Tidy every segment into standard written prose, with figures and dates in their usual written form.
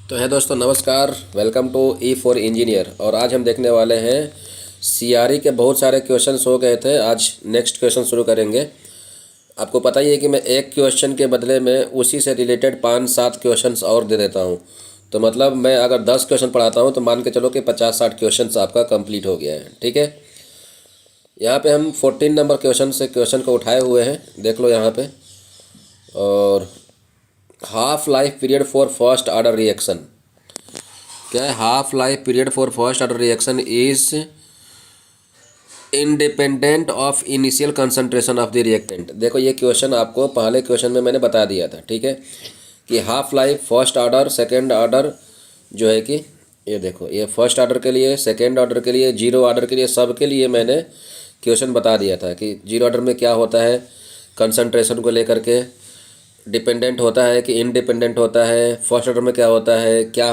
तो है दोस्तों, नमस्कार। Welcome to E for engineer. और आज हम देखने वाले हैं सीआरई के बहुत सारे क्वेश्चंस हो गए थे, आज नेक्स्ट क्वेश्चन शुरू करेंगे। आपको पता ही है कि मैं एक क्वेश्चन के बदले में उसी से रिलेटेड 5-7 क्वेश्चंस और दे देता हूं। तो मतलब मैं अगर 10 क्वेश्चन पढ़ाता हूं तो मान के चलो कि 50-60 क्वेश्चंस आपका कंप्लीट हो गया है। ठीक है, यहाँ पे हम 14 नंबर क्वेश्चन से क्वेश्चन को उठाए हुए हैं, देख लो यहाँ पे। और half life period for first order reaction क्या है? Half life period for first order reaction is independent of initial concentration of the reactant. देखो, ये क्वेश्चन आपको पहले क्वेश्चन में मैंने बता दिया था, ठीक है, कि half life first order second order जो है कि ये देखो, ये फर्स्ट ऑर्डर के लिए, सेकेंड ऑर्डर के लिए, जीरो ऑर्डर के लिए, सब के लिए मैंने क्वेश्चन बता दिया था कि जीरो ऑर्डर में क्या होता है, कंसंट्रेशन को लेकर के डिपेंडेंट होता है कि इनडिपेंडेंट होता है, फर्स्ट ऑर्डर में क्या होता है, क्या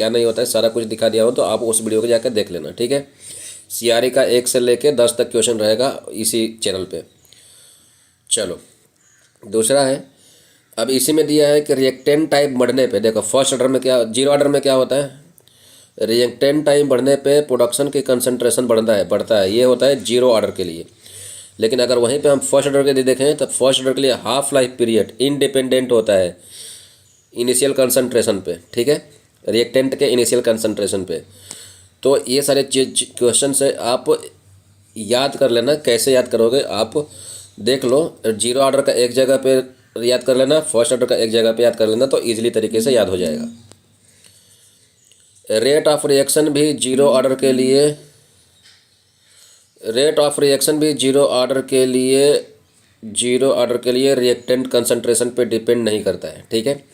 नहीं होता है, सारा कुछ दिखा दिया हो। तो आप उस वीडियो को जाकर देख लेना, ठीक है। सीआरई का 1 से लेके 10 तक क्वेश्चन रहेगा इसी चैनल पे। चलो, दूसरा है, अब इसी में दिया है कि रिएक्टेंट टाइप बढ़ने पे, देखो फर्स्ट ऑर्डर में क्या, जीरो ऑर्डर में क्या होता है, रिएक्टेंट टाइम बढ़ने पे प्रोडक्शन की कंसंट्रेशन बढ़ता है, ये होता है जीरो ऑर्डर के लिए। लेकिन अगर वहीं पे हम फर्स्ट ऑर्डर के लिए देखें तो फर्स्ट ऑर्डर के लिए हाफ लाइफ पीरियड इंडिपेंडेंट होता है इनिशियल कंसंट्रेशन पे, ठीक है, रिएक्टेंट के इनिशियल कंसंट्रेशन पे। तो ये सारे क्वेश्चन से आप याद कर लेना। कैसे याद करोगे आप देख लो, जीरो ऑर्डर का एक जगह पे याद कर लेना, फर्स्ट ऑर्डर का एक जगह पे याद कर लेना, तो ईजिली तरीके से याद हो जाएगा। रेट ऑफ रिएक्शन भी जीरो ऑर्डर के लिए, जीरो ऑर्डर के लिए रिएक्टेंट कंसंट्रेशन पे डिपेंड नहीं करता है, ठीक है।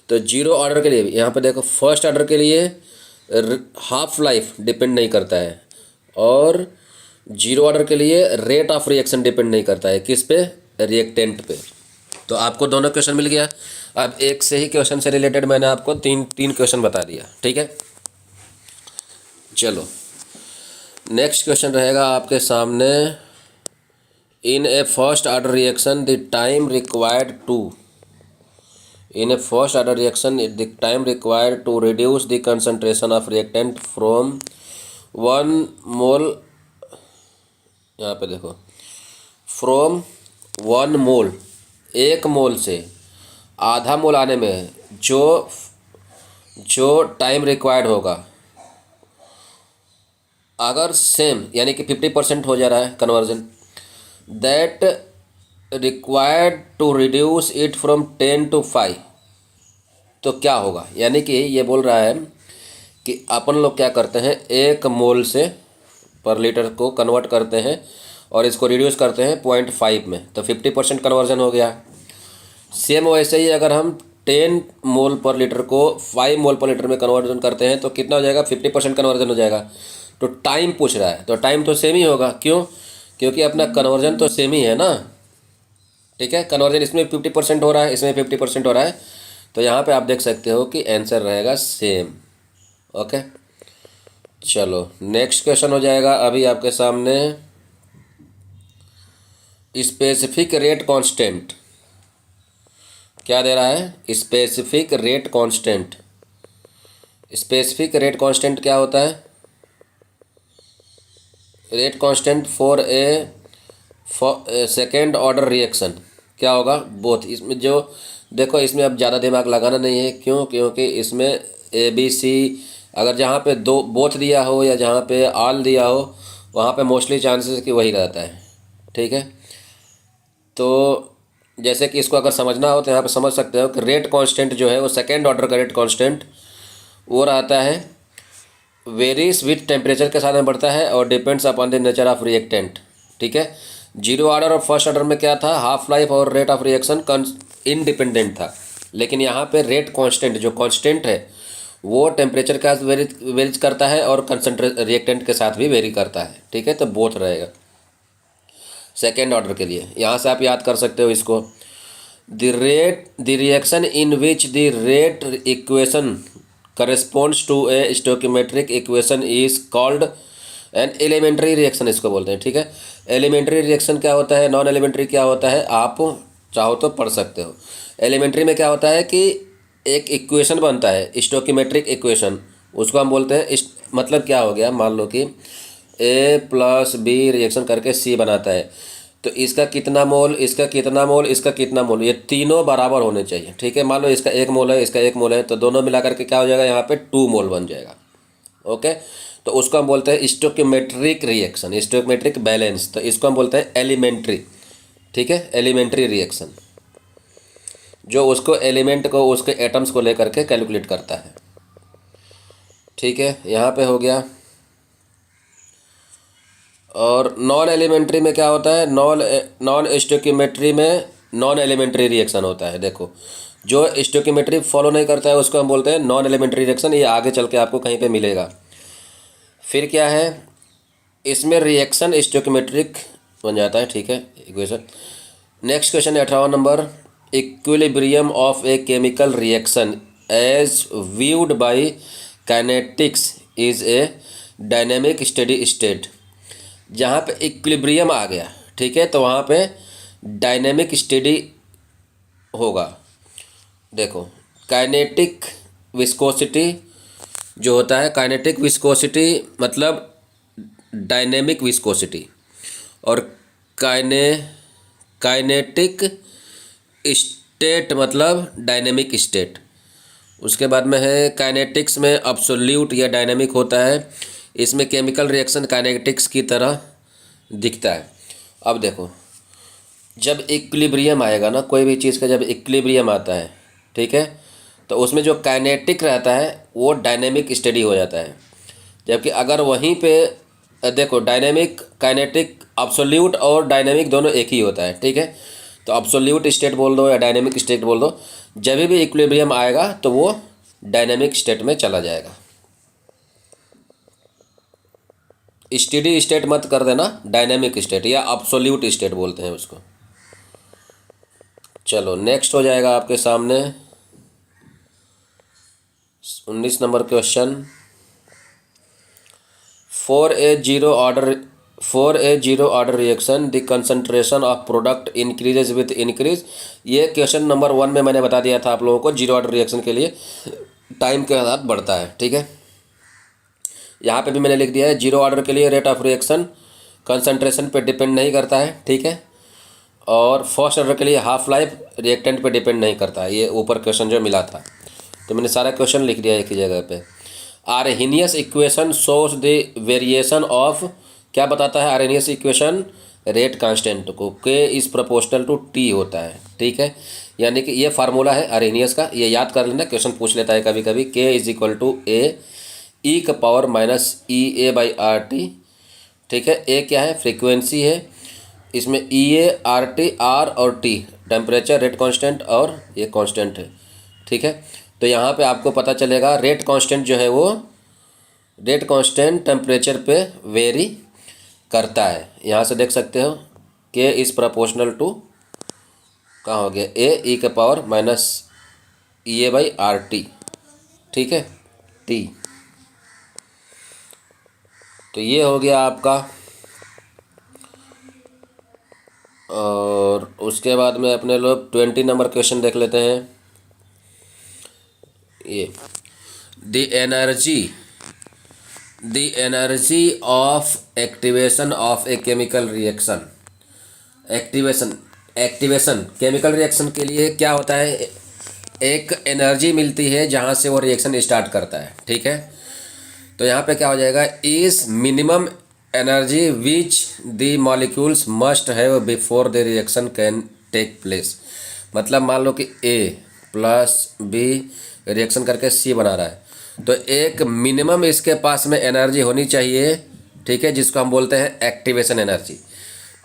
तो जीरो ऑर्डर के लिए यहाँ पे देखो, फर्स्ट ऑर्डर के लिए हाफ लाइफ डिपेंड नहीं करता है, और जीरो ऑर्डर के लिए रेट ऑफ रिएक्शन डिपेंड नहीं करता है, किस पे, रिएक्टेंट पे। तो आपको दोनों क्वेश्चन मिल गया। अब एक से ही क्वेश्चन से रिलेटेड मैंने आपको तीन क्वेश्चन बता दिया, ठीक है। चलो, नेक्स्ट क्वेश्चन रहेगा आपके सामने। In a first order reaction the time required to reduce the concentration of reactant from 1 mole, यहाँ पे देखो, फ्रॉम 1 मोल, 1 मोल से आधा मोल आने में जो टाइम रिक्वायर्ड होगा, अगर सेम यानी कि 50% हो जा रहा है conversion, that required to reduce it from 10 to 5, तो क्या होगा? यानी कि ये बोल रहा है कि अपन लोग क्या करते हैं, 1 मोल से पर लीटर को कन्वर्ट करते हैं और इसको रिड्यूस करते हैं 0.5 में, तो 50% कन्वर्जन हो गया। सेम वैसे ही अगर हम 10 मोल पर लीटर को 5 मोल पर लीटर में कन्वर्जन करते हैं तो कितना हो जाएगा, 50% कन्वर्जन हो जाएगा। तो टाइम पूछ रहा है, तो टाइम तो सेम ही होगा, क्यों? क्योंकि अपना कन्वर्जन तो सेम ही है ना, ठीक है। कन्वर्जन इसमें 50% हो रहा है, इसमें 50% हो रहा है, तो यहाँ पे आप देख सकते हो कि आंसर रहेगा सेम। ओके, चलो नेक्स्ट क्वेश्चन हो जाएगा अभी आपके सामने। स्पेसिफिक रेट कांस्टेंट क्या दे रहा है? Specific rate constant. Specific rate constant क्या होता है? Rate constant for a second order reaction क्या होगा? बोथ। इसमें जो देखो, इसमें अब ज़्यादा दिमाग लगाना नहीं है, क्यों? क्योंकि इसमें ABC अगर जहाँ पे दो बोथ दिया हो या जहाँ पे ऑल दिया हो, वहाँ पे मोस्टली चांसेस कि वही रहता है, ठीक है। तो जैसे कि इसको अगर समझना हो तो यहाँ पे समझ सकते हो कि रेट कांस्टेंट जो है वो सेकेंड ऑर्डर का रेट कांस्टेंट वो रहता है, वेरीज विथ टेम्परेचर के साथ में बढ़ता है और depends upon the nature of reactant, ठीक है। जीरो ऑर्डर और फर्स्ट ऑर्डर में क्या था, हाफ लाइफ और रेट ऑफ रिएक्शन इनडिपेंडेंट था, लेकिन यहाँ पे रेट कांस्टेंट जो कांस्टेंट है वो टेम्परेचर के साथ वेरीज करता है और रिएक्टेंट के साथ भी वेरी करता है, ठीक है। तो बोथ रहेगा सेकेंड ऑर्डर के लिए। यहाँ से आप याद कर सकते हो इसको, the reaction in which the rate equation corresponds to a stoichiometric equation is called an elementary reaction, इसको बोलते हैं, ठीक है। एलिमेंट्री रिएक्शन क्या होता है, नॉन एलिमेंट्री क्या होता है, आप चाहो तो पढ़ सकते हो। एलिमेंट्री में क्या होता है कि एक इक्वेशन बनता है स्टोकियोमेट्रिक इक्वेशन, उसको हम बोलते हैं मतलब क्या हो गया, मान लो कि ए प्लस बी रिएक्शन करके सी बनाता है, तो इसका कितना मोल, इसका कितना मोल, इसका कितना मोल, ये तीनों बराबर होने चाहिए। ठीक है, मान लो इसका 1 मोल है, इसका 1 मोल है, तो दोनों मिला करके क्या हो जाएगा, यहाँ पे 2 मोल बन जाएगा। ओके, तो उसको हम बोलते हैं स्टोकियोमेट्रिक रिएक्शन, स्टोकियोमेट्रिक बैलेंस, तो इसको हम बोलते हैं एलिमेंट्री। ठीक है, एलिमेंट्री रिएक्शन, जो उसको एलिमेंट को उसके एटम्स को लेकर के कैलकुलेट करता है। ठीक है, यहाँ पे हो गया। और नॉन एलिमेंट्री में क्या होता है, नॉन स्टोकियोमेट्री में नॉन एलिमेंट्री रिएक्शन होता है। देखो, जो स्टोकियोमेट्री फॉलो नहीं करता है उसको हम बोलते हैं नॉन एलिमेंट्री रिएक्शन, ये आगे चल के आपको कहीं पे मिलेगा। फिर क्या है, इसमें रिएक्शन स्टोकियोमेट्रिक बन जाता है। ठीक है, इक्वेशन। नेक्स्ट क्वेश्चन 18वां नंबर, equilibrium of a chemical reaction as viewed by kinetics is a dynamic steady state. जहाँ पे इक्विलिब्रियम आ गया, ठीक है, तो वहाँ पे डायनेमिक स्टेडी होगा। देखो, काइनेटिक विस्कोसिटी जो होता है, काइनेटिक विस्कोसिटी मतलब डायनेमिक विस्कोसिटी, और काइनेटिक स्टेट मतलब डायनेमिक स्टेट। उसके बाद में है काइनेटिक्स में अब्सोल्यूट या डायनेमिक होता है। इसमें केमिकल रिएक्शन काइनेटिक्स की तरह दिखता है। अब देखो, जब इक्विलिब्रियम आएगा ना, कोई भी चीज़ का जब इक्विलिब्रियम आता है, ठीक है, तो उसमें जो काइनेटिक रहता है वो डायनेमिक स्टेडी हो जाता है। जबकि अगर वहीं पे देखो, डायनेमिक काइनेटिक अब्सोल्यूट और डायनेमिक दोनों एक ही होता है। ठीक है, तो अब्सोल्यूट स्टेट बोल दो या डायनेमिक स्टेट बोल दो, जब भी इक्विलिब्रियम आएगा तो वो डायनेमिक स्टेट में चला जाएगा। स्टेडी स्टेट मत कर देना, डायनेमिक स्टेट या अब्सोल्यूट स्टेट बोलते हैं उसको। चलो, नेक्स्ट हो जाएगा आपके सामने 19 number question. For a zero order reaction the concentration of product increases with increase. ये क्वेश्चन नंबर 1 में मैंने बता दिया था आप लोगों को, जीरो ऑर्डर रिएक्शन के लिए टाइम के साथ बढ़ता है। ठीक है, यहाँ पे भी मैंने लिख दिया है, जीरो ऑर्डर के लिए रेट ऑफ रिएक्शन कंसंट्रेशन पे डिपेंड नहीं करता है। ठीक है, और फर्स्ट ऑर्डर के लिए हाफ लाइफ रिएक्टेंट पे डिपेंड नहीं करता है। ये ऊपर क्वेश्चन जो मिला था, तो मैंने सारा क्वेश्चन लिख दिया एक ही जगह पे। Arrhenius equation shows the variation of, क्या बताता है आर्हेनियस इक्वेशन, रेट कांस्टेंट को के इज प्रोपोर्शनल टू टी होता है। ठीक है, यानी कि ये फार्मूला है आर्हेनियस का, ये याद कर लेना, क्वेश्चन पूछ लेता है कभी कभी। के इज इक्वल टू ए ई का power minus E A by R T. ठीक है, ए क्या है, फ्रीक्वेंसी है, इसमें ई ए आर टी, आर और टी टेम्परेचर, रेट कांस्टेंट, और ये कांस्टेंट है। ठीक है, तो यहाँ पे आपको पता चलेगा रेट कांस्टेंट जो है वो रेट कांस्टेंट टेम्परेचर पे वेरी करता है। यहाँ से देख सकते हो, के इज़ प्रोपोर्शनल टू, कहाँ हो गया, ए ई का power minus E A by R T. ठीक है, टी। तो ये हो गया आपका। और उसके बाद में अपने लोग 20 नंबर क्वेश्चन देख लेते हैं। ये the energy of activation of a chemical reaction. Activation chemical reaction के लिए क्या होता है, एक एनर्जी मिलती है जहाँ से वो रिएक्शन स्टार्ट करता है। ठीक है, तो यहाँ पे क्या हो जाएगा, is minimum energy which the molecules must have before the reaction can take place. मतलब मान लो कि ए प्लस बी रिएक्शन करके सी बना रहा है, तो एक मिनिमम इसके पास में एनर्जी होनी चाहिए। ठीक है, जिसको हम बोलते हैं एक्टिवेशन एनर्जी।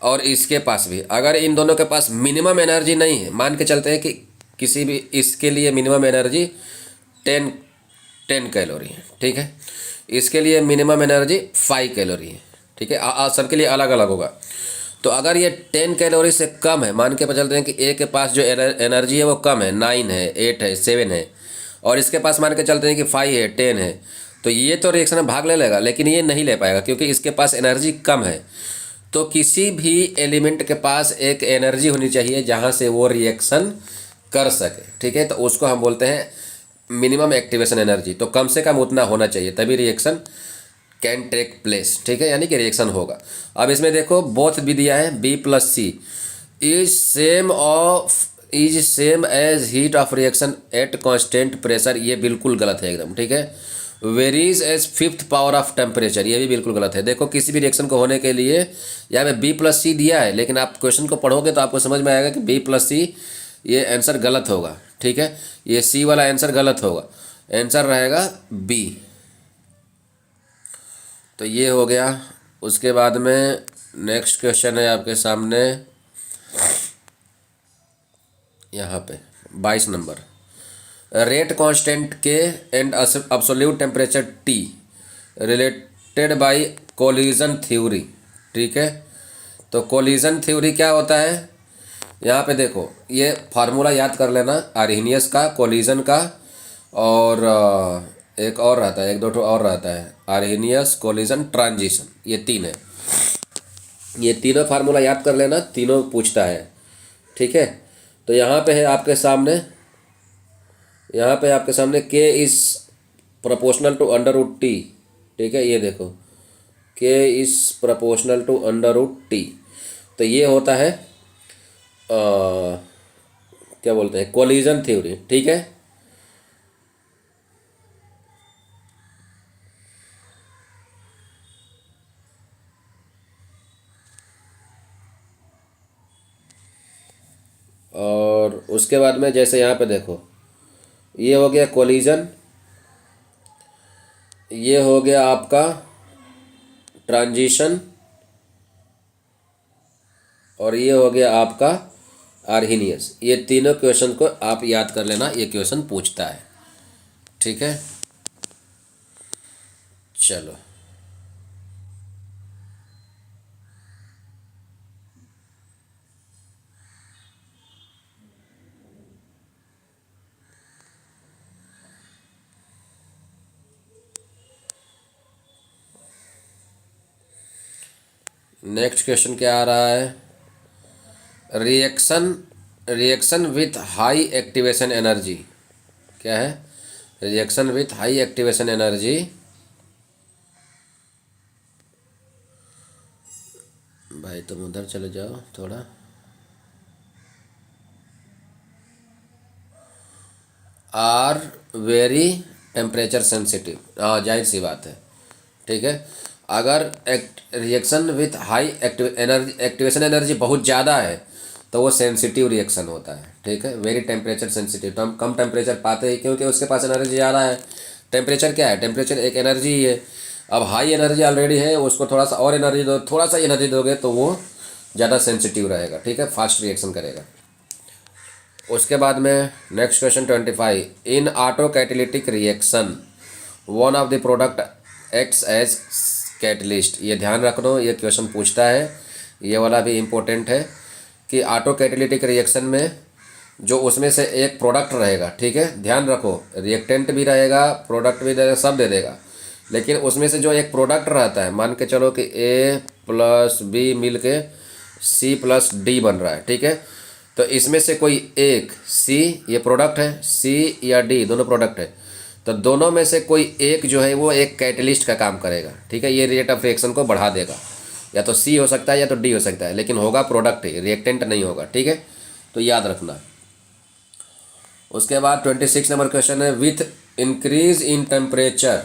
और इसके पास भी, अगर इन दोनों के पास मिनिमम एनर्जी नहीं है, मान के चलते हैं कि किसी भी इसके लिए मिनिमम एनर्जी 10 कैलोरी है। ठीक है, इसके लिए मिनिमम एनर्जी 5 कैलोरी है। ठीक है, सबके लिए अलग अलग होगा। तो अगर ये 10 कैलोरी से कम है, मान के चलते हैं कि ए के पास जो एनर्जी है वो कम है, 9 है, 8 है, 7 है, और इसके पास मान के चलते हैं कि 5 है, 10 है, तो ये तो रिएक्शन में भाग ले लेगा, लेकिन ये नहीं ले पाएगा क्योंकि इसके पास एनर्जी कम है। तो किसी भी एलिमेंट के पास एक एनर्जी होनी चाहिए जहाँ से वो रिएक्शन कर सके। ठीक है, तो उसको हम बोलते हैं मिनिमम एक्टिवेशन एनर्जी, तो कम से कम उतना होना चाहिए तभी रिएक्शन कैन टेक प्लेस, ठीक है, यानी कि रिएक्शन होगा। अब इसमें देखो बोथ भी दिया है B plus C is same as heat of reaction at constant pressure, ये बिल्कुल गलत है एकदम, ठीक है। Varies as fifth power of temperature, ये भी बिल्कुल गलत है। देखो किसी भी रिएक्शन को होने के लिए यहाँ पे बी प्लस सी दिया है, लेकिन आप क्वेश्चन को पढ़ोगे तो आपको समझ में आएगा कि बी प्लस सी ये आंसर गलत होगा, ठीक है, ये सी वाला आंसर गलत होगा, आंसर रहेगा बी। तो ये हो गया। उसके बाद में नेक्स्ट क्वेश्चन है आपके सामने यहाँ पे 22 नंबर, रेट कांस्टेंट के and absolute temperature T related by collision theory, ठीक है। तो कोलिजन थ्योरी क्या होता है, यहाँ पे देखो ये फार्मूला याद कर लेना, आर्हीनियस का, कोलिजन का, और एक और रहता है, एक दो और रहता है, आर्हीनियस, कोलिजन, ट्रांजिशन, ये तीन है। ये तीनों फार्मूला याद कर लेना, तीनों पूछता है, ठीक है। तो यहाँ पे है आपके सामने, यहाँ पे आपके सामने K is proportional to under root T, ठीक है, ये देखो K is proportional to under root T, तो ये होता है क्या बोलते हैं, कोलिजन थ्योरी, ठीक है। और उसके बाद में जैसे यहाँ पे देखो ये हो गया कोलिजन, ये हो गया आपका ट्रांजिशन, और ये हो गया आपका आर्हीनियस। ये तीनों क्वेश्चन को आप याद कर लेना, ये क्वेश्चन पूछता है, ठीक है। चलो नेक्स्ट क्वेश्चन क्या आ रहा है, reaction with high activation energy, क्या है, reaction with high activation energy, भाई तुम उधर चले जाओ थोड़ा, आर वेरी टेम्परेचर सेंसिटिव, हाँ जाहिर सी बात है, ठीक है। अगर reaction with high activation energy बहुत ज़्यादा है तो वो सेंसिटिव रिएक्शन होता है, ठीक है। वेरी टेम्परेचर सेंसिटिव, तो हम कम टेम्परेचर पाते हैं क्योंकि उसके पास एनर्जी ज़्यादा है। टेम्परेचर क्या है, टेम्परेचर एक एनर्जी ही है। अब हाई एनर्जी ऑलरेडी है, उसको थोड़ा सा और एनर्जी दो, थोड़ा सा एनर्जी दोगे तो वो ज़्यादा सेंसिटिव रहेगा, ठीक है, फास्ट रिएक्शन करेगा। उसके बाद में next question 25, in auto catalytic reaction one of the product acts as catalyst, ये ध्यान रखना, ये क्वेश्चन पूछता है, ये वाला भी इम्पोर्टेंट है कि ऑटो कैटेलिटिक रिएक्शन में जो उसमें से एक प्रोडक्ट रहेगा, ठीक है, ध्यान रखो, रिएक्टेंट भी रहेगा, प्रोडक्ट भी देगा, सब दे देगा, लेकिन उसमें से जो एक प्रोडक्ट रहता है, मान के चलो कि ए प्लस बी मिल के सी प्लस डी बन रहा है, ठीक है। तो इसमें से कोई एक सी, ये प्रोडक्ट है, सी या डी दोनों प्रोडक्ट है, तो दोनों में से कोई एक जो है वो एक कैटलिस्ट का काम करेगा, ठीक है, ये रेट ऑफ रिएक्शन को बढ़ा देगा। या तो सी हो सकता है या तो डी हो सकता है, लेकिन होगा प्रोडक्ट ही, रिएक्टेंट नहीं होगा, ठीक है, तो याद रखना। उसके बाद 26 नंबर क्वेश्चन है, with increase in temperature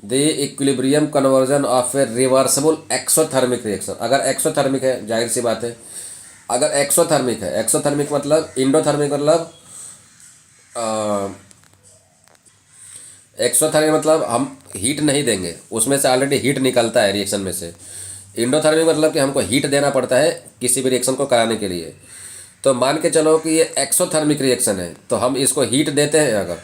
the equilibrium conversion of A reversible exothermic reaction. अगर एक्सोथर्मिक है, जाहिर सी बात है, अगर एक्सोथर्मिक है, एक्सोथर्मिक मतलब इंडोथर्मिक मतलब एक्सोथर्मिक मतलब हम हीट नहीं देंगे, उसमें से ऑलरेडी हीट निकलता है रिएक्शन में से। इंडोथर्मिक मतलब कि हमको हीट देना पड़ता है किसी भी रिएक्शन को कराने के लिए। तो मान के चलो कि ये एक्सोथर्मिक रिएक्शन है, तो हम इसको हीट देते हैं, अगर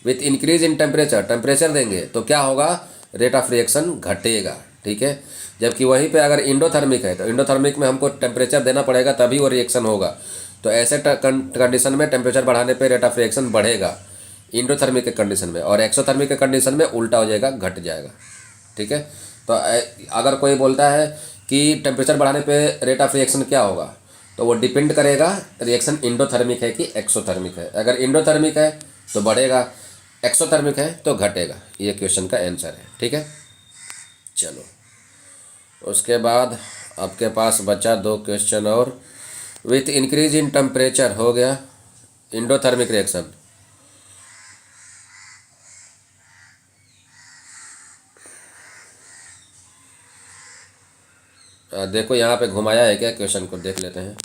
with increase in temperature, temperature देंगे तो क्या होगा, रेट ऑफ रिएक्शन घटेगा, ठीक है। जबकि वहीं पे अगर इंडोथर्मिक है तो इंडोथर्मिक में हमको टेम्परेचर देना पड़ेगा तभी वो रिएक्शन होगा। तो ऐसे कंडीशन में टेम्परेचर बढ़ाने पे रेट ऑफ रिएक्शन बढ़ेगा इंडोथर्मिक के कंडीशन में, और एक्सोथर्मिक के कंडीशन में उल्टा हो जाएगा, घट जाएगा, ठीक है। तो अगर कोई बोलता है कि टेम्परेचर बढ़ाने पे रेट ऑफ रिएक्शन क्या होगा, तो वो डिपेंड करेगा रिएक्शन इंडोथर्मिक है कि एक्सोथर्मिक है। अगर इंडोथर्मिक है तो बढ़ेगा, एक्सोथर्मिक है तो घटेगा। ये क्वेश्चन का आंसर है, ठीक है। चलो उसके बाद आपके पास बचा 2 क्वेश्चन और। विथ इंक्रीज इन टेम्परेचर हो गया इंडोथर्मिक रिएक्शन। देखो यहाँ पे घुमाया है क्या, क्वेश्चन को देख लेते हैं।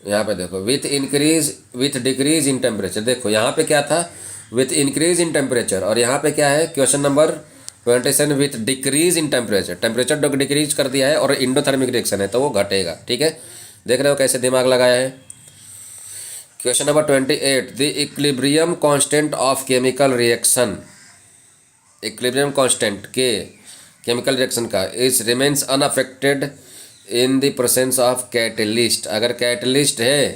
यहाँ पे देखो विथ डिक्रीज इन टेम्परेचर, देखो यहाँ पे क्या था, विथ इंक्रीज इन टेम्परेचर, और यहाँ पे क्या है question number 27 with decrease in temperature. Temperature decrease कर दिया है और इंडोथर्मिक रिएक्शन है तो वो घटेगा, ठीक है। देख रहे हो कैसे दिमाग लगाया है। Question number 28, the equilibrium constant of chemical reaction, equilibrium constant के केमिकल रिएक्शन का is remains unaffected in the presence of catalyst. अगर कैटलिस्ट है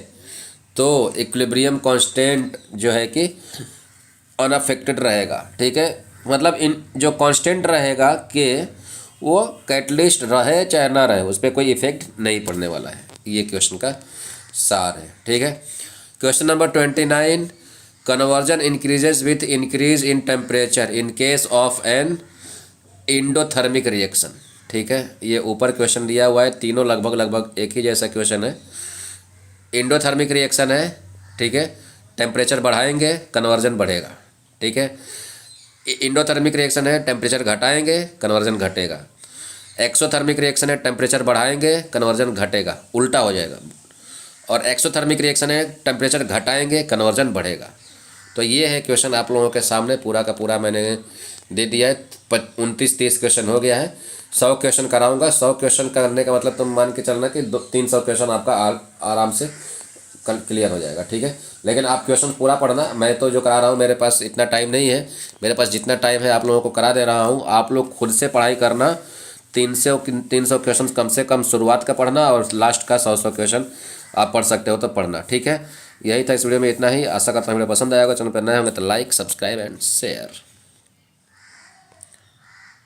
तो इक्विलिब्रियम कांस्टेंट जो है कि अनअफेक्टेड रहेगा, ठीक है। मतलब इन जो कांस्टेंट रहेगा कि वो कैटलिस्ट रहे चाहे ना रहे उस पर कोई इफेक्ट नहीं पड़ने वाला है। ये क्वेश्चन का सार है, ठीक है। Question number 29, conversion increases with increase in temperature in case of an endothermic reaction, ठीक है। ये ऊपर क्वेश्चन दिया हुआ है, तीनों लगभग एक ही जैसा क्वेश्चन है। इंडोथर्मिक रिएक्शन है, ठीक है, टेम्परेचर बढ़ाएंगे कन्वर्जन बढ़ेगा, ठीक है। इंडोथर्मिक रिएक्शन है, टेम्परेचर घटाएंगे कन्वर्जन घटेगा। एक्सोथर्मिक रिएक्शन है, टेम्परेचर बढ़ाएंगे कन्वर्जन घटेगा, उल्टा हो जाएगा। और एक्सोथर्मिक रिएक्शन है, टेम्परेचर घटाएंगे कन्वर्जन बढ़ेगा। तो ये है क्वेश्चन आप लोगों के सामने, पूरा का पूरा मैंने दे दिया है। 29-30 क्वेश्चन हो गया है। 100 क्वेश्चन कराऊंगा। 100 क्वेश्चन करने का मतलब तुम मान के चलना कि 300 क्वेश्चन आपका आराम से क्लियर हो जाएगा, ठीक है। लेकिन आप क्वेश्चन पूरा पढ़ना, मैं तो जो करा रहा हूँ मेरे पास इतना टाइम नहीं है, मेरे पास जितना टाइम है आप लोगों को करा दे रहा हूँ। आप लोग खुद से पढ़ाई करना, 300 क्वेश्चन कम से कम शुरुआत का पढ़ना और लास्ट का 100 क्वेश्चन आप पढ़ सकते हो तो पढ़ना, ठीक है। यही था इस वीडियो में, इतना ही। आशा करता हूँ वीडियो पसंद आएगा। चैनल पर नए होंगे तो लाइक, सब्सक्राइब एंड शेयर।